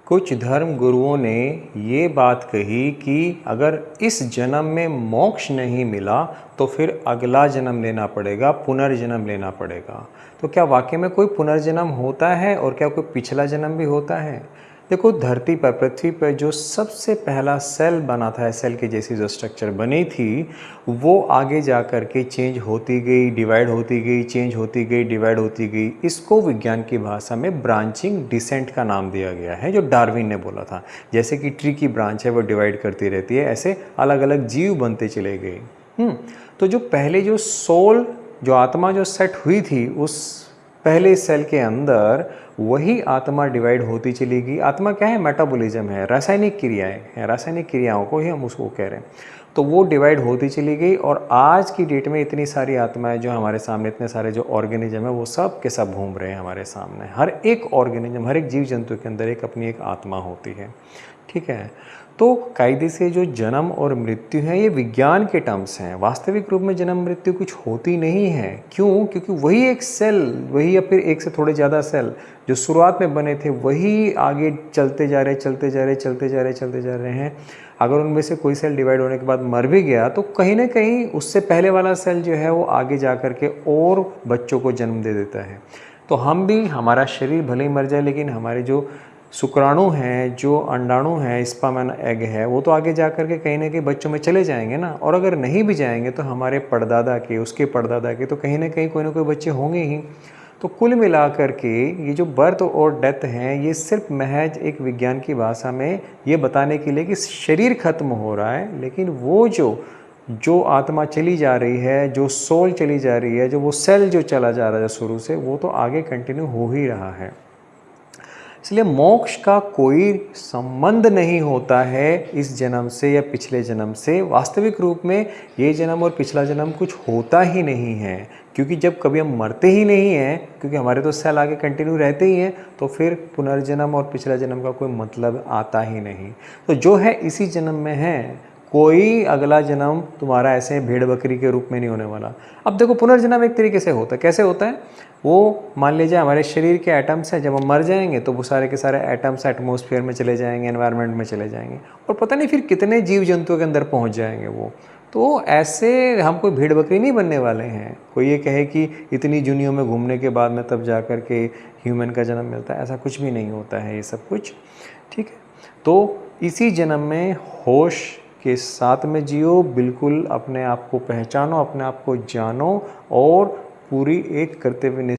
कुछ धर्म गुरुओं ने ये बात कही कि अगर इस जन्म में मोक्ष नहीं मिला तो फिर अगला जन्म लेना पड़ेगा, पुनर्जन्म लेना पड़ेगा। तो क्या वाकई में कोई पुनर्जन्म होता है और क्या कोई पिछला जन्म भी होता है? देखो, धरती पर, पृथ्वी पर जो सबसे पहला सेल बना था, सेल की जैसी जो स्ट्रक्चर बनी थी, वो आगे जा कर के चेंज होती गई, डिवाइड होती गई, चेंज होती गई, डिवाइड होती गई। इसको विज्ञान की भाषा में ब्रांचिंग डिसेंट का नाम दिया गया है, जो डार्विन ने बोला था। जैसे कि ट्री की ब्रांच है वो डिवाइड करती रहती है, ऐसे अलग अलग जीव बनते चले गए। तो जो पहले जो सोल, जो आत्मा जो सेट हुई थी उस पहले सेल के अंदर, वही आत्मा डिवाइड होती चली गई। आत्मा क्या है? मेटाबॉलिज्म है, रासायनिक क्रियाएं हैं, रासायनिक क्रियाओं को ही हम उसको कह रहे हैं। तो वो डिवाइड होती चली गई और आज की डेट में इतनी सारी आत्माएं जो हमारे सामने, इतने सारे जो ऑर्गेनिज्म है वो सब के सब घूम रहे हैं हमारे सामने। हर एक ऑर्गेनिज्म, हर एक जीव जंतु के अंदर एक अपनी एक आत्मा होती है, ठीक है। तो कायदे से जो जन्म और मृत्यु है ये विज्ञान के टर्म्स हैं। वास्तविक रूप में जन्म मृत्यु कुछ होती नहीं है। क्यों? क्योंकि वही एक सेल, वही या फिर एक से थोड़े ज़्यादा सेल जो शुरुआत में बने थे वही आगे चलते जा रहे, चलते जा रहे, चलते जा रहे, चलते जा रहे हैं। अगर उनमें से कोई सेल डिवाइड होने के बाद मर भी गया तो कहीं ना कहीं उससे पहले वाला सेल जो है वो आगे जा कर के और बच्चों को जन्म दे देता है। तो हम भी, हमारा शरीर भले ही मर जाए लेकिन हमारे जो शुक्राणु हैं, जो अंडाणु हैं, स्पर्म एंड एग है, वो तो आगे जा कर के कहीं ना कहीं बच्चों में चले जाएंगे ना। और अगर नहीं भी जाएंगे तो हमारे परदादा के, उसके परदादा के तो कहीं ना कोई बच्चे होंगे ही। तो कुल मिलाकर के ये जो बर्थ और डेथ हैं ये सिर्फ महज एक विज्ञान की भाषा में ये बताने के लिए कि शरीर खत्म हो रहा है, लेकिन वो जो आत्मा चली जा रही है, जो सोल चली जा रही है, जो वो सेल जो चला जा रहा है शुरू से, वो तो आगे कंटिन्यू हो ही रहा है। इसलिए मोक्ष का कोई संबंध नहीं होता है इस जन्म से या पिछले जन्म से। वास्तविक रूप में ये जन्म और पिछला जन्म कुछ होता ही नहीं है, क्योंकि जब कभी हम मरते ही नहीं हैं, क्योंकि हमारे तो सेल आगे कंटिन्यू रहते ही हैं, तो फिर पुनर्जन्म और पिछला जन्म का कोई मतलब आता ही नहीं। तो जो है इसी जन्म में है, कोई अगला जन्म तुम्हारा ऐसे भेड़ बकरी के रूप में नहीं होने वाला। अब देखो, पुनर्जन्म एक तरीके से होता है। कैसे होता है? वो मान लीजिए हमारे शरीर के एटम्स हैं, जब हम मर जाएंगे तो वो सारे के सारे एटम्स एटमॉस्फेयर में चले जाएंगे, एनवायरनमेंट में चले जाएंगे, और पता नहीं फिर कितने जीव जंतुओं के अंदर पहुंच जाएंगे वो। तो ऐसे हम कोई भेड़ बकरी नहीं बनने वाले हैं। कोई ये कहे कि इतनी दुनिया में घूमने के बाद में तब जा कर के ह्यूमन का जन्म मिलता है, ऐसा कुछ भी नहीं होता है ये सब कुछ, ठीक है। तो इसी जन्म में होश के साथ में जियो, बिल्कुल अपने आप को पहचानो, अपने आप को जानो और पूरी एक कर्तव्यनिष्ठ